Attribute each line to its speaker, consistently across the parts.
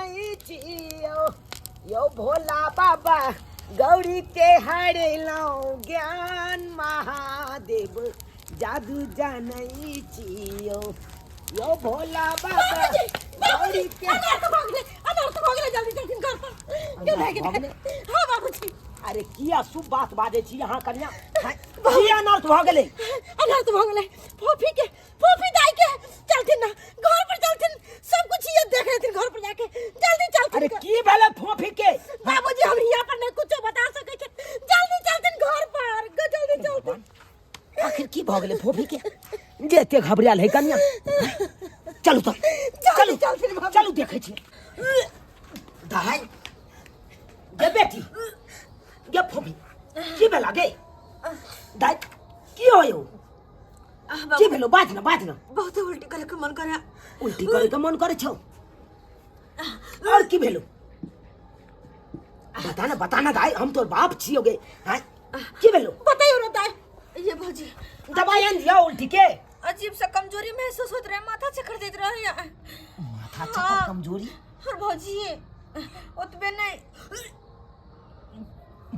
Speaker 1: नहीं जियो यो भोला बाबा गौरी के हारे लाओ ज्ञान महादेव जादू जानई जियो यो भोला बाबा गौरी के
Speaker 2: अनर्थ भोगले जल्दी जल्दी घर पर क्यों भागे हां बाबूजी
Speaker 1: अरे किया शुभ बात बाजे छी यहां कन्या किया अनर्थ भोगले
Speaker 2: फोफी दाई के चलथिन ना घर पर चलथिन सब कुछ ये देख रहे थे घर पर जाके जल्दी चलथिन
Speaker 1: अरे की भेले फोफी के
Speaker 2: बाबूजी हम यहां पर नहीं कुछ बता सके छे जल्दी चलथिन घर पर जल्दी चलथिन
Speaker 1: आखिर की भोगले फोफी के जेते घबराल है कन्या चलो तो चलो देखे छी दाई गे बेटी गे फोफी की भेला गे दाई की होयो की भेलो बाज ना
Speaker 2: बहुत उल्टी करे के मन
Speaker 1: करे छो और की भेलो बताना दाई हम तोर बाप छियोगे हैं की भेलो
Speaker 2: बताइयो ना दाई ये भौजी
Speaker 1: दवाई आन दिया उल्टी के
Speaker 2: अजीब सा कमजोरी महसूस होत रहा माथा चक्कर देत रहा है
Speaker 1: माथा चक्कर कमजोरी
Speaker 2: और भौजी ओतबे नहीं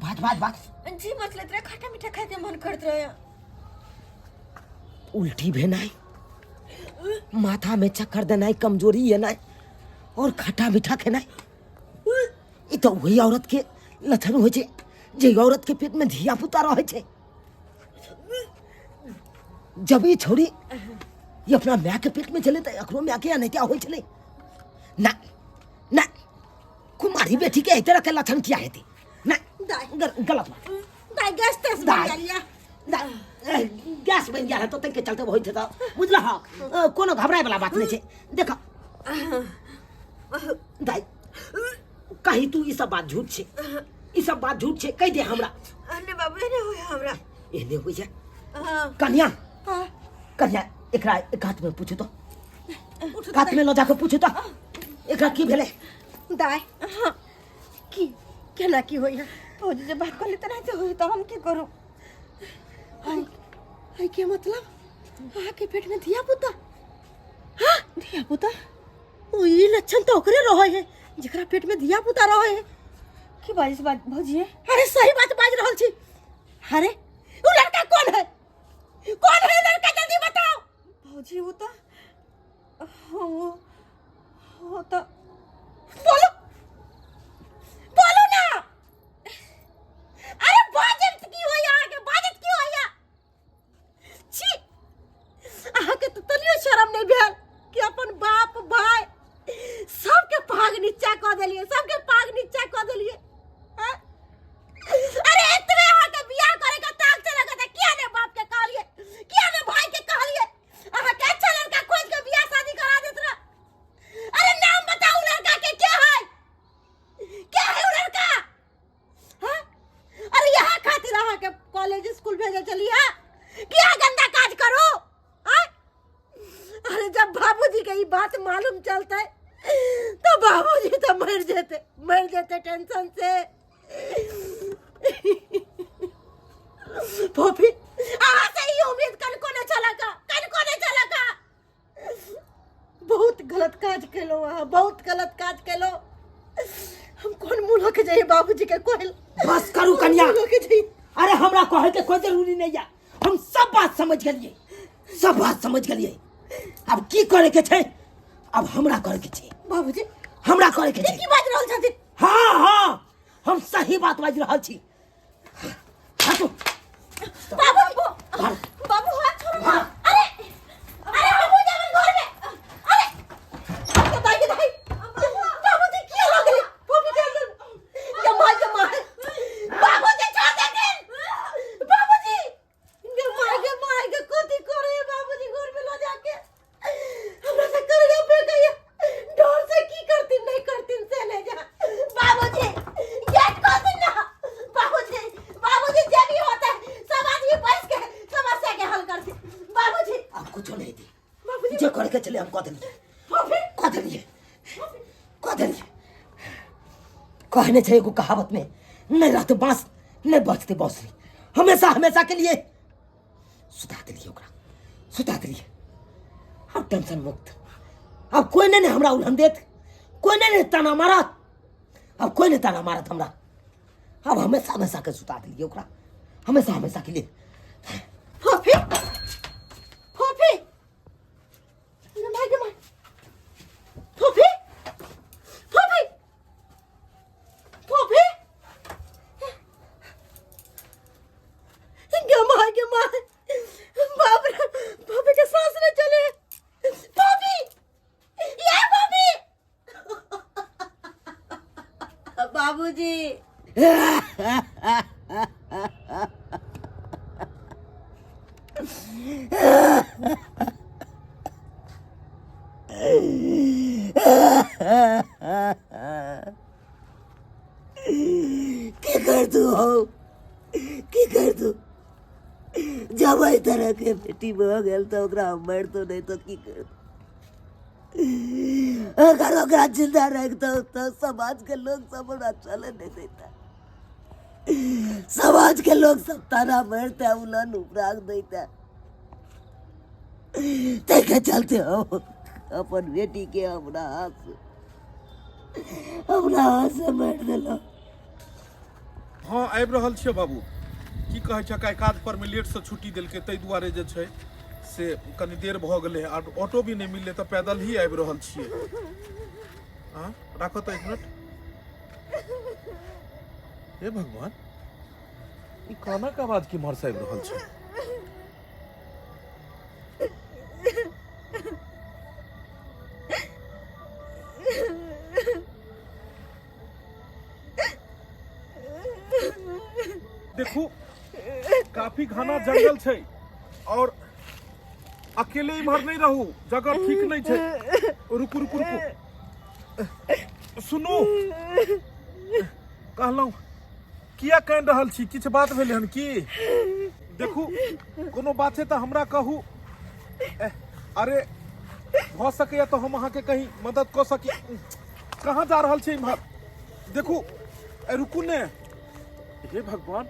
Speaker 1: बात
Speaker 2: जी मतलब रे खट्टा मीठा खाए के मन करत रहा
Speaker 1: उल्टी भेनाई माथा में चक्कर देनाई कमजोरी ये नाई और खट्टा मीठा खेनाई ई तो वही औरत के लक्षण होय छे जे औरत के पेट में धिया पुता रहे छे जब ये छोड़ी ये अपना माँ के पेट में चले तो अखरो माँ के नहीं क्या होय छले ना कुमारी बेटी के तरह के लक्षण किया है ना गलत बात
Speaker 2: दाई गैस तेज बन गया
Speaker 1: गैस बन गया है तो तंके चलते होय था बुझला हां कोनो घबराए वाला बात नहीं छे देखो दाई कहीं तू ई सब बात झूठ छे कह दे हमरा
Speaker 2: अरे बाबू एने होय हमरा
Speaker 1: एने होय जा कन्या एकरा एक हाथ में पूछो तो हाथ में लो जाके पूछो तो एकरा की भेले
Speaker 2: दाई हां की केना की होय फौजी जब बात कर लेते नहीं तो होय तो हम की करूं हाय के मतलब आ के पेट में धिया पुता हां धिया पुता ओई लक्षण तो ओकरे रहे है जेकरा पेट में धिया पुता रहे है की बात भौजी अरे सही बात बाज रहल छी अरे वो लड़का कौन है लड़का जल्दी बताओ भौजी वो तो बोलो ना अरे बाजत की हो या छी आहा के तो तनियो शर्म नहीं भेल कि अपन बाप भाई सबके पाग नीचा क देलिए हैं? अरे इतने आहा के बियाह करे का ताक चला गया किया ने बाप के कहलिए किया ने भाई के कहलिए आहा के अच्छा लड़का खोज के बियाह शादी करा देत रहा अरे नाम बताओ लड़का के क्या है वो लड़का हां अरे यहाँ खातिर आहा के कॉलेज स्कूल भेजे चलिए क्या गंदा काज करो हां अरे जब बाबूजी के ये बात मालूम चलता है तो बाबूजी तो मर जाते टेंशन से पोपी आहा से ही उम्मीद कन को न चला का बहुत गलत काज केलो हम कौन मुंह के जाइए बाबूजी के कोहल
Speaker 1: बस करू कन्या अरे हमरा कहे के कोई जरूरी नहीं है हम सब बात समझ गलिए अब की करे के छे अब हमरा करे के छे
Speaker 2: बाबूजी
Speaker 1: हमरा करे के छे
Speaker 2: की बात रहल छथि
Speaker 1: हां हम सही बात बाज रहल छी हटो
Speaker 2: बाबू हाथ छोड़ो ना अरे बाबू जावन घर में अरे दाई बाबूजी की हो गई पोपी के जमा बाबूजी छोड़ दे बाबूजी मार के कोती करे बाबूजी घर में लो जाके हमरा से करगा पे गई डर से की करती नहीं करती से ले जा बाबूजी गेट खोल देना बाबूजी जो भी होता है सब आदमी बैठ के समस्या के हल करते बाबूजी
Speaker 1: अब कुछ नहीं दी बाबूजी जो करके चले हम कह देंगे कहने चाहिए को कहावत में नहीं रहते बांस नहीं बचते बांसुरी हमेशा के लिए सुता दिलिए अब टेंशन मुक्त अब कोई नहीं हमरा उल्हन देत कोई नहीं ताना मारत, अब कोई नहीं ताना मारत हमरा। अब हमेशा हमेशा के सुता दिलिए ओकरा, हमेशा हमेशा के लिए।
Speaker 2: फूफी फूफी गे माय फूफी फूफी फूफी गे माय बाप रे, फूफी के सांस नहीं चले। फूफी ये फूफी बाबूजी
Speaker 1: की कर तू हो, की कर तू जब आई तरह के बेटी भ गेल तो ओकरा मर तो नहीं तो की कर। अगर ओकरा जिंदा रखता तो समाज के लोग सब हमरा चले नहीं देता, समाज के लोग सब ताना मारता, उलन उपराग देता। देखे चलते हो अपन बेटी के हमरा हाथ से मार दिलो।
Speaker 3: हाँ आबि रहल छियै बाबू। की कहै छै काज पर में लेट से छुट्टी देलकै, ताहि दुआरे जे छै से कनी देर भऽ गेलै। ऑटो भी नहीं मिललै तऽ पैदल ही आबि रहल छियै। हाँ राखो तो 1 मिनट। हे भगवान, ई काना के आवाज की मर से आबि रहल छै? देखू काफी घना जंगल छै और अकेले इम्हर नहीं रहू, जगह ठीक नहीं छै। रुकू रुकू रुकू, सुनू कहलहुँ किया कहि रहल छी? किछु बात भेलै हन की? देखू कोनो बात छै तऽ हमरा कहू। अरे भऽ सकैए तऽ हम अहाँके कहीं मदद कऽ सकी। कहाँ जा रहल छै इम्हर? देखू रुकू ने। हे भगवान,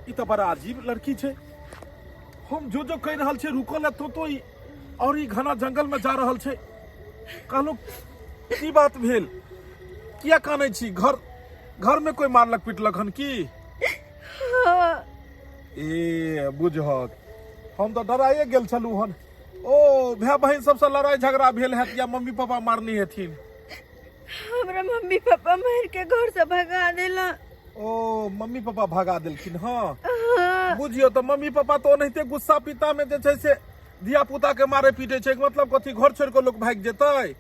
Speaker 3: ई तो बड़ा अजीब लड़की छै। हम जो कह रहल छै रुकल है तो ई और ई घना जंगल में जा रहल छै। कहलू की बात भेल? किया कानै छी? घर में कोई मारलक पीटलक हन की? ए बुझक, हम तो डराइए गेल छलू हन। ओ भाई बहन सबसे लड़ाई झगड़ा भेल हैत या मम्मी पापा मारनी हेथिन?
Speaker 2: हमरा मम्मी पापा मार के घर से भगा देला।
Speaker 3: ओ मम्मी पापा भगा देलखिन? हाँ बुझियो तो मम्मी पापा तो ओनाहिते गुस्सा पिता में जे छै से धिया पुता के मारे पीटे छै। मतलब कथी घर छोड़ के लोग भाग जेतै?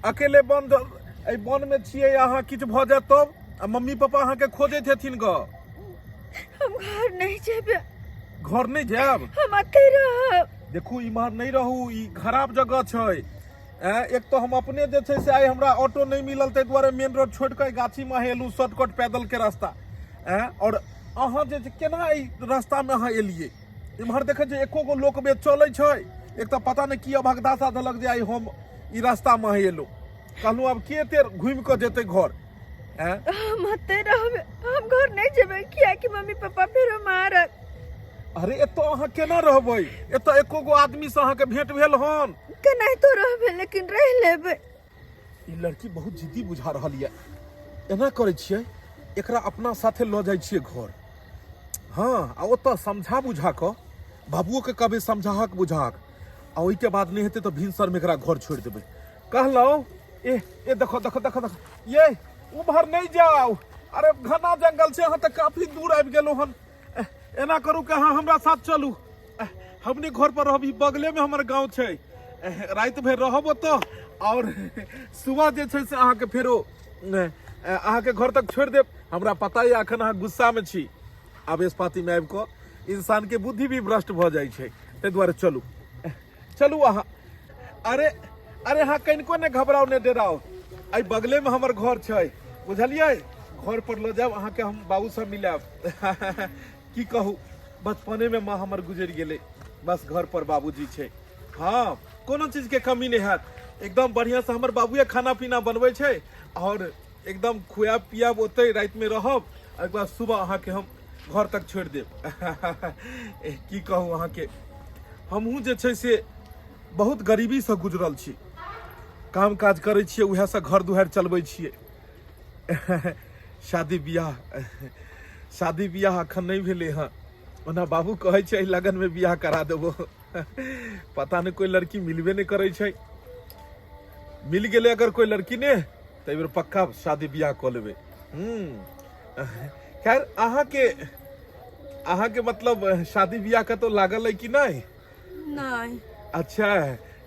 Speaker 3: अकेले वन में छियै अहाँ, किछु भऽ जायत तब मम्मी पापा अहाँ के खोजैत हेथिन ग।
Speaker 2: हम घर नहीं जेबे।
Speaker 3: घर नहीं जायब?
Speaker 2: हम अकेले रहब।
Speaker 3: देखू इम्हर नहीं रहू, ई खराब जगह छै। एक तो हम अपने जे छै से आइ हमरा ऑटो नहीं मिलल, ताहि दुआरे मेन रोड छोड़ के गाछी में एलू, शॉर्टकट पैदल के रास्ता। और अहाँ जे केना ई रास्ता में अहाँ एलिए? इम्हर देखे छै एको गो लोक बे चलै छै। एक तो पता नहीं की अभगदासा देलक जे आइ हम ई रास्ता में एलू। कहलू अब के तेर घूम के जेते घर?
Speaker 2: हम अते रहबे, हम घर नहीं जेबे किया कि मम्मी पापा फेरो मारत।
Speaker 3: अरे एतो अहाँ केना रहबै? एतो एको गो आदमी से अहाँ के भेंट भेल हन?
Speaker 2: केना तो रहबे, लेकिन रह लेबे।
Speaker 3: ई लड़की बहुत जिद्दी बुझा रहल ये। एना करै छियै, एकरा अपना साथे लऽ जाइ छियै घर। हाँ आ ओतऽ समझा बुझा कऽ बाबुओ के कहबै समझाहक बुझाहक, आ ओहिके बाद नहीं हेतै तऽ भिनसर में एकरा घर छोड़ देबै। कहलहुँ ए देखो देखो देखो देखो, ये उम्हर नहीं जाओ। अरे घना जंगल छै, अहाँ तऽ काफी दूर आबि गेलहुँ हन। एना करू कि अहाँ हमरा साथ चलू। हमने घर पर रहब, बगले में हमर गाँव छै। रात भर रहब ओतऽ और सुबह जे छै से अहाँके फेरो अहाँके घर तक छोड़ देब। हमरा पता है अखन अहाँ गुस्सा में छी, आवेश पाती में आबि कऽ इंसान के बुद्धि भी भ्रष्ट भऽ जाइ छै। ताहि दुआरे चलू चलू अहाँ। अरे अरे हाँ कनिको ने घबराओ ने डराओ, आई बगले में हमर घर छै, बुझलियै? घर पर लऽ जायब अहाँके, हम बाबू से मिलाब। की कहू, बचपने में माँ हमर गुजरि गेलै, बस घर पर बाबूजी छै। हाँ कोनो चीज के कमी नहीं है। एकदम बढ़िया से हमर बाबूए खाना पीना बनबै छै और एकदम खुआब पियाब ओतै, रात में रहब। एक बार सुबह अहाँ के हम घर तक छोड़ देब। की कहू अहाँ के, हमहूँ जे छै से बहुत गरीबी से गुजरल छी। काम काज करै छियै, उएह से घर दुआरि चलबै छियै। शादी बियाह अखन नहीं भेले हँ। ओना बाबू कहै छै लगन में बियाह करा देबो। पता नहीं कोई लड़की मिलबे नहीं करे छै। मिल गेले अगर कोई लड़की ने तो एहि बेर पक्का शादी बियाह कऽ लेबै। खैर अहाँ के मतलब शादी बियाह कतौ लागल है कि नहीं?
Speaker 2: नहीं।
Speaker 3: अच्छा,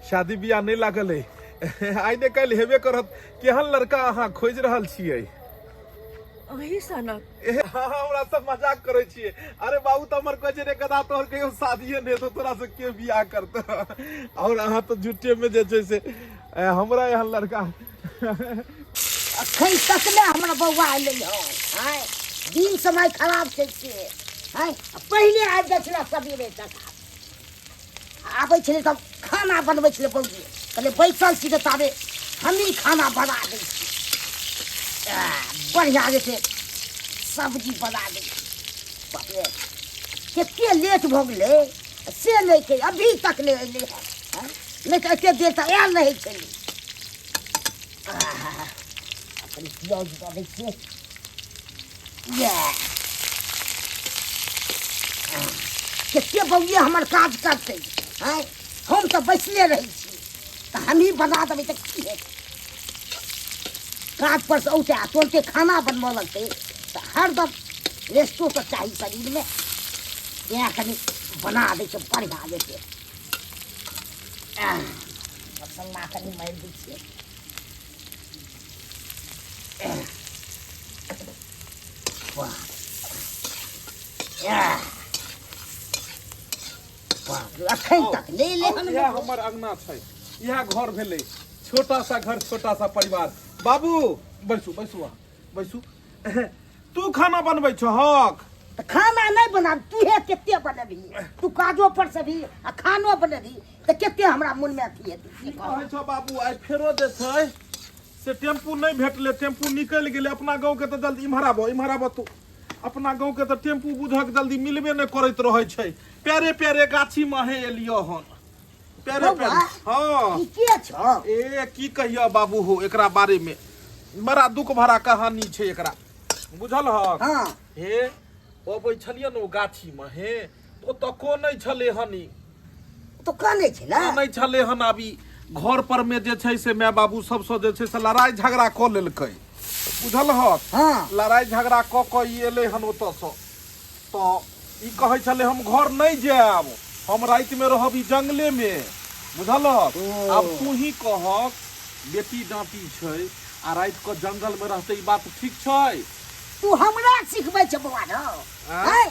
Speaker 3: शादी बियाह नहीं लागल है। आइ ने काल्हि हेबे करत। केहन लड़का अहाँ खोज रहल छियै?
Speaker 2: वही सनक।
Speaker 3: हमरा सब मजाक करे छियै। अरे बाबू तो हमर कहै छै रे गदा तोहर कहियो शादीए नहीं तो तोरा से के बियाह करतै। और अहाँ तो झूठे में जे छै से हमरा एहन लड़का
Speaker 1: अखन तक ने हमरा बौआ एलै हँ। आय दिन समय खराब छै से। आय पहिले आबि जाइ छलै सबेरे तक। आबै छलै तब खाना बनबै छलै बौजी। कहले बैसल छी तऽ ताबे हमही खाना बना दै छी। बढ़िया जे छै सब्जी बना दै छी। बाप रे कते लेट भऽ गेलै से नहि कही, अभी तक नहि अयलै हँ। नहीं तो एते देर तक आयल नहीं छलै। अपनी प्याज दऽ दै छियै। कते बौए हमर काज करतै। आँय हम तऽ बैसले रहै छी तऽ हमही बना देबै तऽ की हेतै। काज पर से औतै तुरंते खाना बनबऽ लगतै तऽ हरदम रेस्टो तऽ चाही शरीरमे। यहाँ कनि बना दै छै बढ़िआँ जेतै। मसल्ला कनि मारि दै छियै। अखन तक ले
Speaker 3: यह हमर अंगना छै, यह घर भेलै। छोटा सा घर, छोटा सा परिवार। बाबू बैसू बैसू बैसू। तू खाना बनबै छहक?
Speaker 1: खाना नहीं बना तूहे केते बनेबही। तू काजो पर से भी आ खानो बनेबही तो केते हमरा मन में अथी हेतै।
Speaker 3: की कहै छ बाबू? आइ फेरो जे छै से टेम्पू नहीं भेटले। टेम्पू निकलि गेलै। अपना गाँव के तो जल्दी इम्हर आबो तू। अपना गाँव के तो टेम्पू बुझक जल्दी मिलबे नहीं करैत रहै छै। प्यारे प्यारे गाछी में हे एलियो हन। प्यारे प्यारे। हाँ
Speaker 1: के छ?
Speaker 3: ए की कहिया बाबू हो एकरा बारे में बड़ा दुख भरा कहानी छै एकरा। बुझल ह?
Speaker 1: हाँ
Speaker 3: हे अबै छलियै ने ओ गाछी में हे तो तको नहीं छले हनी।
Speaker 1: तो काने छै ना?
Speaker 3: नहीं छले हन। अभी घर पर में जे छै से माय बाबू सबसे जे छै से लड़ाई झगड़ा क लेलकै। बुझल ह?
Speaker 1: हाँ
Speaker 3: लड़ाई झगड़ा क के ई एलै हन ओतऽ से। तो ई कहै छले हम घर नहीं जायब, हम रात में रहब ई जंगले में। बुझल ह? अब तू ही कहक बेटी डांटी छै आ रात के जंगल में रहते ई बात ठीक छै?
Speaker 1: तू हमरा सिखबै छ बौआ न।
Speaker 3: हाँ?
Speaker 1: हैं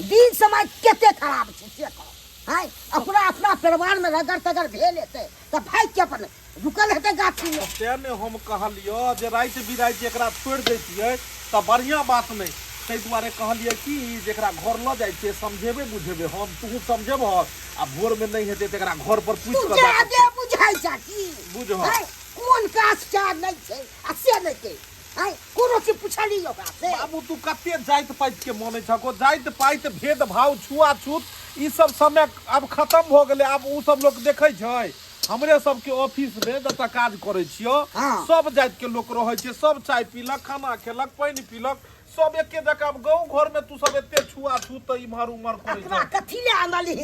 Speaker 1: दिन समय केते खराब छै से कह। हैं अपना परिवार में रगड़ तगड़ भेल हेतै तऽ भाइ के अपन रुकल हेतै गाछी में।
Speaker 3: तें ने हम कहलियो जे रात बिरात एकरा छोड़ दैतियै तऽ बढ़िया बात नहीं। ताहि दुआरे कहलिए कि जेकरा घर ल जाइ छै समझेबे बुझेबे हम तू समझेब आ भोर में नहीं हेतै तेकरा घर पर पूछ
Speaker 1: तू
Speaker 3: के
Speaker 1: जादे बुझाइ छ की?
Speaker 3: बुझ।
Speaker 1: हैं कोन काज चार नहीं छै आ से नहीं के। हैं कोनो चीज पुछली ओकरा से?
Speaker 3: बाबू तू कते जाइत पाइत के माने छको? जाइत पाइत भेदभाव छुआछूत ई सब समय अब खत्म भ गेलै। अब उ सब लोग देखे छै। हमरे सबके ऑफिस में जतऽ काज करे छियो
Speaker 1: हाँ।
Speaker 3: सब जाति के लोग रहे छै। सब चाय पीलक, खाना खेलक, पानी पीलक, सब एके जगह। अब गाँव घर में तू सब एते छुआछूत इम्हर उम्हर करे
Speaker 1: एकरा
Speaker 3: छै।
Speaker 1: कथी ले आनलही?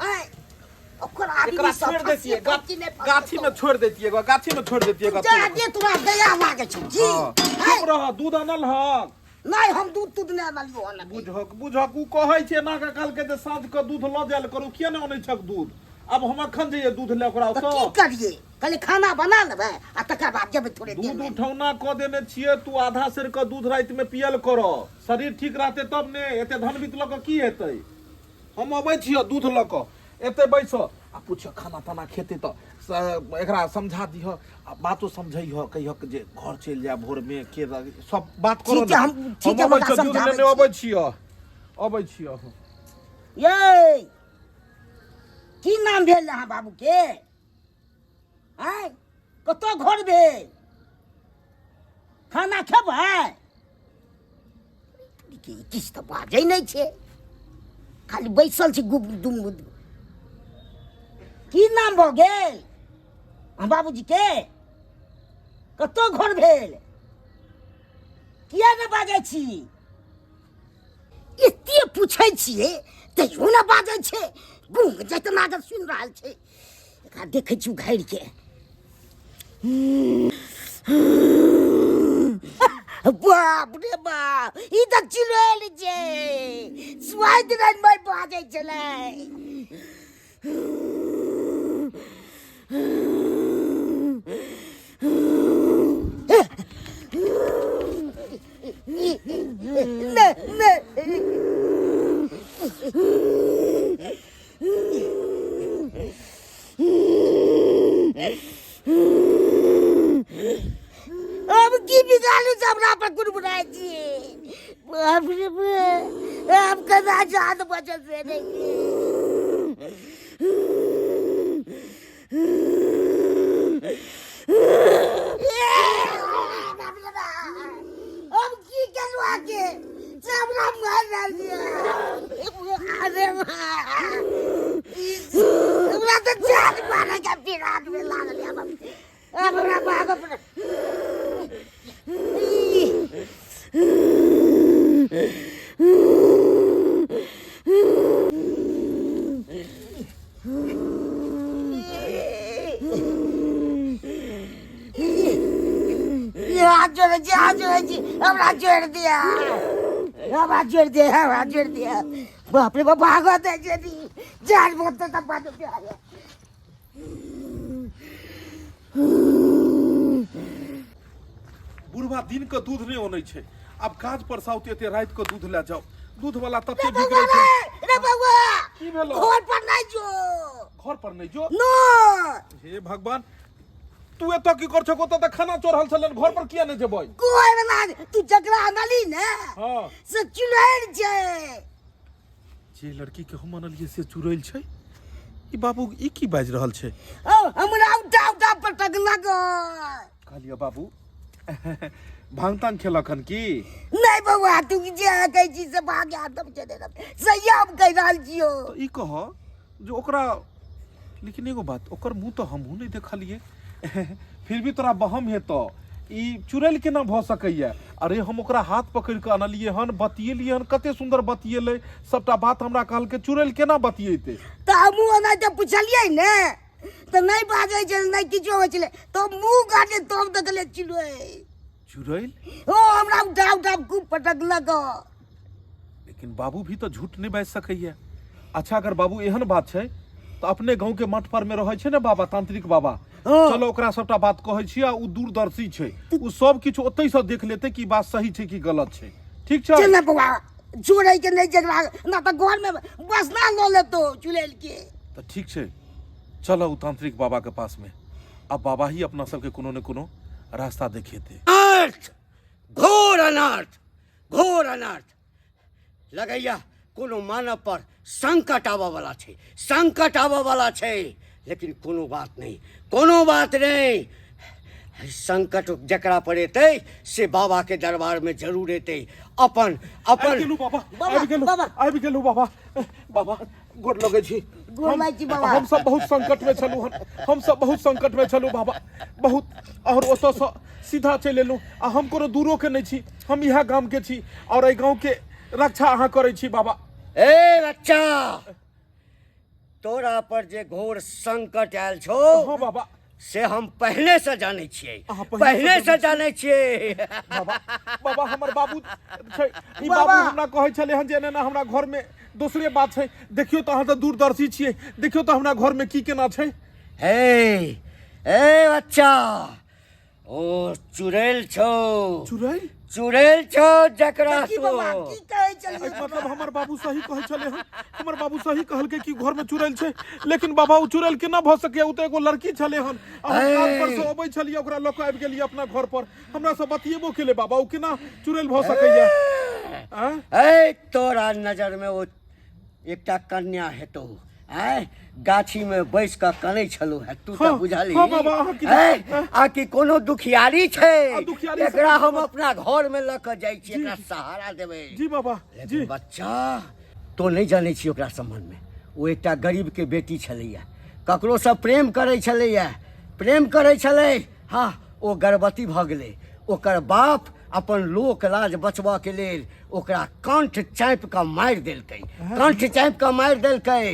Speaker 1: हैं ओकरा
Speaker 3: एकरा
Speaker 1: आदमी सब
Speaker 3: छोड़ देतिए
Speaker 1: गाछी में
Speaker 3: गाछी में छोड़ देतिए गाछी में छोड़ देतिए।
Speaker 1: जादे तोरा दया लागे छै जी। हैं
Speaker 3: चुप रह। दूध अनल हक?
Speaker 1: नहीं हम दूध दूध नहीं आनलियो हन।
Speaker 3: बुझक उ कहै छै ना के काल के जे साँझ के दूध ल जायल करू। किया नहीं आनै छक दूध? अब हम अखन जइए दूध ले ओकरा
Speaker 1: तो की
Speaker 3: ओतऽ।
Speaker 1: करिए? कहले खाना बना लेबै आ तकर बाद जेबै थोड़े देर
Speaker 3: दूध
Speaker 1: में।
Speaker 3: उठौना क देने छियै। तू आधा सेर के दूध रात में पियल कर। शरीर ठीक रहते तब ने। एते धन बीत ल के की हेतै? हम अबै छियै दूध ल के। एते बैस आ पूछ खाना ताना खेते तो एकरा समझा दिह आ बातो समझैह। कहिह जे घर चलि जाए भोर में के सब बात करो
Speaker 1: ठीक है,
Speaker 3: ना।
Speaker 1: हम ठीक है,
Speaker 3: अबै
Speaker 1: बता
Speaker 3: छियै, दूध
Speaker 1: समझाबै
Speaker 3: लेने अबै छियै।
Speaker 1: ये की नाम भेल अहाँ बाबू के? हैं कतऽ घर भेल? खाना खेबै? किछु तऽ बाजै नहीं छै, खाली बैसल छी गुब दुम। की नाम भऽ गेल बाबूजी के? कतौ घर भेल किया न बाजै छी एते पूछै छियै तैयो न बाजै छै गुंग जतना जे सुनि रहल छै एकरा देखै छी घारि के बाप रे बाप ई तऽ चुड़ैल छै स्वाद रन में बाजै छलै अब की बिगाड़ू जबरा पर गुड़गुड़ाए छिए बाप रे बाप अब कदा जान बचत से नहीं अब की करू आगे जबरा मार डाल दिया अरे हमरा तो जान मारे का पिरात में लाग लिया अब हमरा भागो हमरा जोड़ दिया बाप रे बाप भागो दे जान बोलते तब बात आ गया
Speaker 3: बुढ़वा दिन के दूध नहीं होने छे अब काज पर साउते एते रात के दूध ले जाओ दूध वाला तते बिगड़ै छै
Speaker 1: रे बउआ
Speaker 3: की भेलो
Speaker 1: घर पर नहीं जो
Speaker 3: घर पर नहीं जो
Speaker 1: नो
Speaker 3: हे भगवान तू एतो की कर छको त खाना चोरहल छलन घर पर किया नहीं जेबै
Speaker 1: कोई ना तू जकरा आनली ने
Speaker 3: हां
Speaker 1: से चुड़ैल छै
Speaker 3: जे लड़की के हम आनलिए से चुड़ैल छै ई बाबू ई की बाज रहल छै
Speaker 1: हमरा उठा पटक लग
Speaker 3: कहलिए बाबू भांगतान खेलखन की
Speaker 1: नहीं बउआ तू जे कहै छी से भाग्य तब चले सही हम कह रहल छियो
Speaker 3: तो ई कह जो ओकरा लेकिन एगो बात ओकर मुंह तो हमहू नहीं देखलिए फिर भी तोरा बहम है तो ई चुड़ैल केना भ सकैया अरे हम ओकरा हाथ पकड़ के आनलिए हन बतिएलिए हन कते सुंदर बतिएले सबटा बात हमरा कहल के चुड़ैल केना बतिएते
Speaker 1: त हमहू ओना त पुछलिए ने त नहीं बाजै छै नहीं किछो होइ छले तो मुंह काटे तब देखले
Speaker 3: चुड़ैल
Speaker 1: ओ हमरा उठा खूब पटक लग
Speaker 3: लेकिन बाबू भी तो झूठ नहीं बाज सकैया अच्छा अगर बाबू एहन बात छै तो अपने गांव के मठ पर में रहै छै ने बाबा तांत्रिक बाबा चलो ओकरा सबटा बात कहै छी आ उ दूरदर्शी छै उ सब किछ ओतै से देख लेते कि बात सही छै कि गलत छै ठीक छै
Speaker 1: चल बउआ छोड़ै के नहीं जकरा ना त घर में बसना ल लेतो चुड़ैल के
Speaker 3: तो ठीक छै चलो उ तांत्रिक बाबा के पास में अब बाबा ही अपना सबके कोनो न कोनो रास्ता देखेते
Speaker 4: घोर अनर्थ लगैया कोनो मानव पर संकट आबऽ वाला छै लेकिन कोनो बात नहीं संकट जकरा पर एतै से बाबा के दरबार में जरूर एतै अपन
Speaker 3: आबि गेलू बाबा गोड़ लगै छी हम सब बहुत संकट में छलू बाबा बहुत और ओतऽ से सीधा चलि एलू आ हम कोनो दूरो के नहीं छी हम इहा गांव के छी और एहि गांव के रक्षा अहाँ करै छी बाबा
Speaker 4: ए बच्चा तोरा पर जे घोर संकट आयल छौ
Speaker 3: हाँ बाबा
Speaker 4: से हम पहले से जाने छियै
Speaker 3: बाबा हमर बाबू छै ई बाबू हमरा कहै छले हन जे एना हमरा घर में दूसरे बात छै देखियो तो अहाँ तो दूरदर्शी छियै देखियो तो हमरा घर में की केना छै
Speaker 4: ए बच्चा ओ चुड़ैल छौ जकरा
Speaker 1: की बाबा की कहै छलिए
Speaker 3: मतलब हमर बाबू सही कहै छले हन हमर बाबू सही कहलकै कि घर में चुड़ैल छै लेकिन बाबा उ चुड़ैल केना भ सके उ त एगो लड़की छले हन हम काल पर से अबै छलिए ओकरा ल के आबि गेलिए अपना घर पर हमरा सब बतिएबो केले बाबा उ केना चुड़ैल भ सकैया
Speaker 4: तोरा नजर में वो एकटा कन्या हेतौ गाछी में बैस के कनै छलू है तू तो बुझली आ कि कोनो दुखियारी छै एकरा हम अपना घर में ल के जाय छी एकरा सहारा देबै
Speaker 3: जी बाबा जी
Speaker 4: बच्चा तो नहीं जानै छी ओकरा संबंध में वो एकटा गरीब के बेटी छलैया ककरो से प्रेम करै छलै हाँ ओ गर्भवती भऽ गेलै। ओकर बाप अपन लोक लाज बचबऽ के लेल ओकरा कंठ चाँपि कऽ मारि देलकै, कंठ चाँपि कऽ मारि देलकै।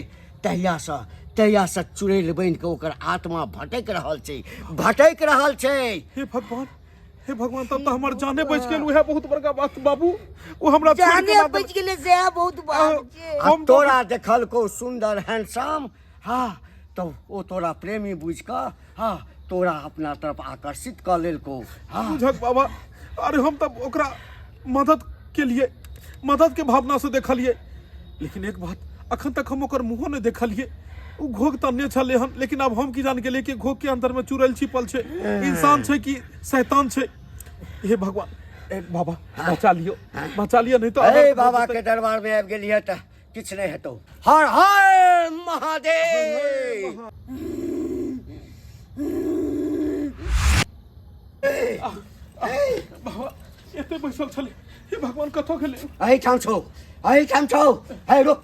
Speaker 4: तहियासँ चुड़ैल बनि कऽ ओकर आत्मा भटकि रहल छै, भटकि रहल छै।
Speaker 3: हे भगवान, तब तो हमर जाने बच गेल। वह बहुत बड़का बात बाबू, वो हमरा छोड़ के
Speaker 1: जाने
Speaker 3: ना
Speaker 1: बच गेले से बहुत बात छै।
Speaker 4: आ तोरा देखल को सुंदर हैंडसम, हाँ तो ओ तोरा प्रेमी बुझ कऽ हाँ तोरा अपना तरफ आकर्षित कर लेलको। हाँ
Speaker 3: बुझक बाबा, अरे हम तब ओकरा मदद के लिए, मदद के भावना से देखलिए, लेकिन एक बात अखन तक हम ओकर मुंहो नहीं देखलिए। उ घोग तन्ने छले हन, लेकिन अब हम की जान गेलिए कि घोग के अंदर में चुड़ैल छिपल छै, इंसान छै कि शैतान छै। हे भगवान, ए बाबा बचा लियो नहीं तो
Speaker 4: अरे बाबा के दरबार में आबि गेलिए त किछ नहीं हेतौ। हर हर महादेव।
Speaker 3: बाबा एते बैसल छले, हे भगवान कतौ गेले?
Speaker 4: एहिठाम छौ। हे रुक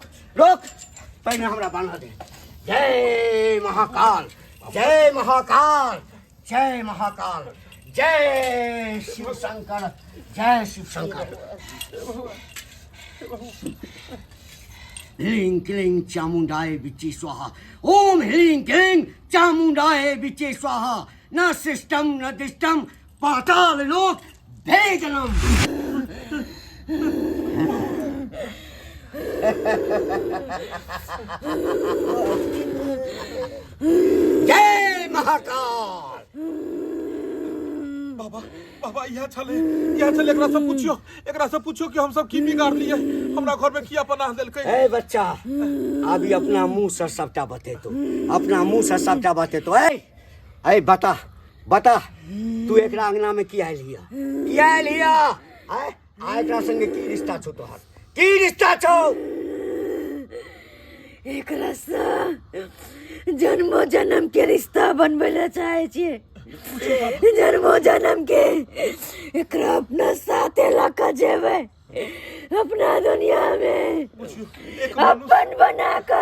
Speaker 4: पहिने हमरा बान्ह दे। जय महाकाल, जय महाकाल, जय महाकाल, जय शिव शंकर, जय शिव शंकर। ह्रीं क्लीं चामुंडाय विचे स्वाहा। ओम ह्रीं क्लीं चामुंडाय विचे स्वाहा। न शिष्टम न दिष्टम पाताल लोक भेदनम। जय महाकाल।
Speaker 3: बाबा यहाँ छले एकरा से पूछियो कि हम सब की बिगाड़ लिए, हमरा घर में किया पनाह देलकै।
Speaker 4: ए बच्चा, अभी अपना मुंह से सबटा बतेतो, अपना मुंह से सबटा बतेतो। ए बता तू एकरा अंगना में किया लिया? आ एकरा संगे की रिश्ता छौ तोहर? की रिश्ता छौ?
Speaker 2: एकरा से जन्मो जन्म के रिश्ता बनबै ले चाहे छियै। जन्मो जन्म के एकरा अपना साथे लऽ जेबै, अपना दुनिया में अपन बना कर।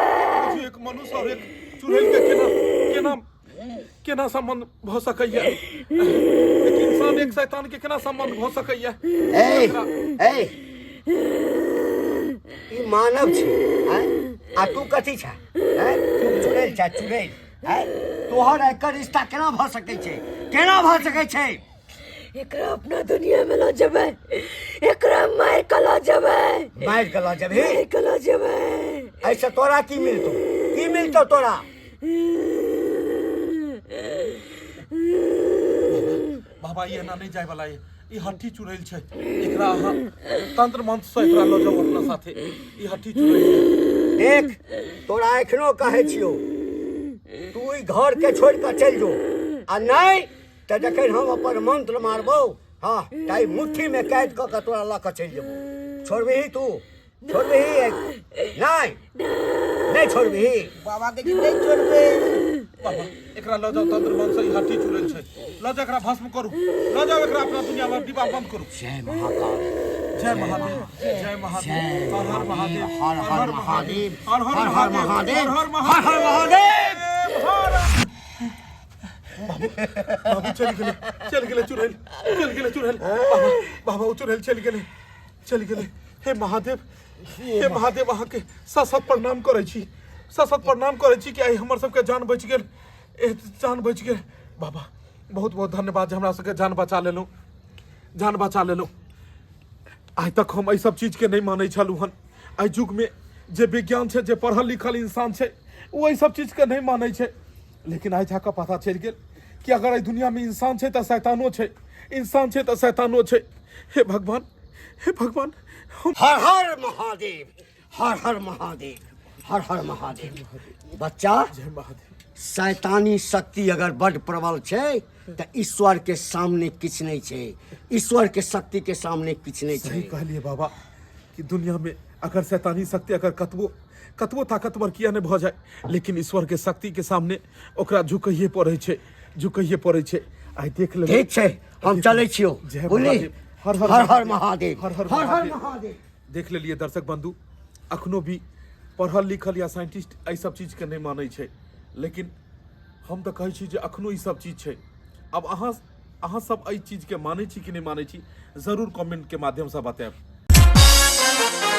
Speaker 3: एक मनुष्य और एक चुड़ैल के केना संबंध भ सकैया? एक इंसान एक शैतान के केना संबंध भ सकैया?
Speaker 4: ई मानव छै, आ तू कथी छै? तू चुड़ैल छै, चुड़ैल। तोहर एकर रिश्ता केना भ सकै छै?
Speaker 2: एकरा अपना दुनिया में लऽ जेबै, एकरा मारि कऽ लऽ जेबै।
Speaker 4: ऐसे तोरा की मिलतौ तोरा?
Speaker 3: बाबा ये ना नहीं जाय वाला है, ई हट्ठी चुड़ैल छै। एकरा अहाँ तंत्र मंत्र से एकरा लऽ जाऊ अपना साथे। ई हट्ठी चुड़ैल छै।
Speaker 4: देख तोरा एखनो कहै छियौ, तू ई घर के छोड़ कऽ चलि जो, आ नहीं तो जखन हम अपन मंत्र मारबो हाँ ताई मुट्ठी में कैद कऽ के तोरा लऽ कऽ चलि जेबो। छोड़बिही तू? नहीं छोड़बिही?
Speaker 1: बाबा के नहीं छोड़बे।
Speaker 3: बाबा एकरा लऽ जाऊ तंत्र मंत्र से। ई हट्ठी चुड़ैल छै, लऽ जाऊ एकरा भस्म करू, लऽ जाऊ एकरा अपना दुनिया में डिब्बा बंद करू।
Speaker 4: जय महाकाल,
Speaker 3: जय महादेव, जय महादेव, हर हर महादेव,
Speaker 4: हर हर महादेव,
Speaker 3: हर हर महादेव,
Speaker 4: हर हर महादेव।
Speaker 3: बाबू चल गेले चुड़ैल। बाबा वो चुड़ैल चल गेले। हे महादेव अहाँ के सत प्रणाम करै छी, कि आइ हमर सबके जान बच गेल। बाबा बहुत बहुत धन्यवाद जे हमरा सबके जान बचा लेलहुँ। आइ तक हम एहि सब चीज के नहीं मानै छलहुँ हन। आइ युग में जे विज्ञान छै, जे पढ़ल लिखल इंसान छै, वो एहि सब चीज के नहीं मानै छै। लेकिन आइ जाके पता चल गेल कि अगर एहि दुनिया में इंसान छै तो शैतानो छै, इंसान छै तो शैतानो छै। हे भगवान
Speaker 4: हर हर महादेव, हर हर महादेव, हर हर महादेव। बच्चा,
Speaker 3: जय महादेव।
Speaker 4: शैतानी शक्ति अगर बड़ प्रबल छै तो ईश्वर के सामने किछ नहीं छै। ईश्वर के शक्ति के सामने किछ नहीं
Speaker 3: सही
Speaker 4: छै।
Speaker 3: कहलिए बाबा कि दुनिया में अगर शैतानी शक्ति अगर कतबो ताकतवर किया नहीं भ जाए, लेकिन ईश्वर के शक्ति के सामने ओकरा झुकैये पड़ै छै। आइ देख ले।
Speaker 4: ठीक छै, हम चलै छियो।
Speaker 3: जय
Speaker 4: बोली
Speaker 3: महादेव,
Speaker 4: हर हर महादेव,
Speaker 3: हर हर महादेव। देख लेलिए दर्शक बंधु, अखनो भी पढ़ल लिखल या साइंटिस्ट एहि सब चीज के नहीं मानै छै, लेकिन हम तो कहै छी जे अखनो ई सब चीज छै। अब अहाँ अहाँ सब एहि चीज के मानै छी कि नहीं मानै छी जरूर कमेंट के माध्यम से बताएब।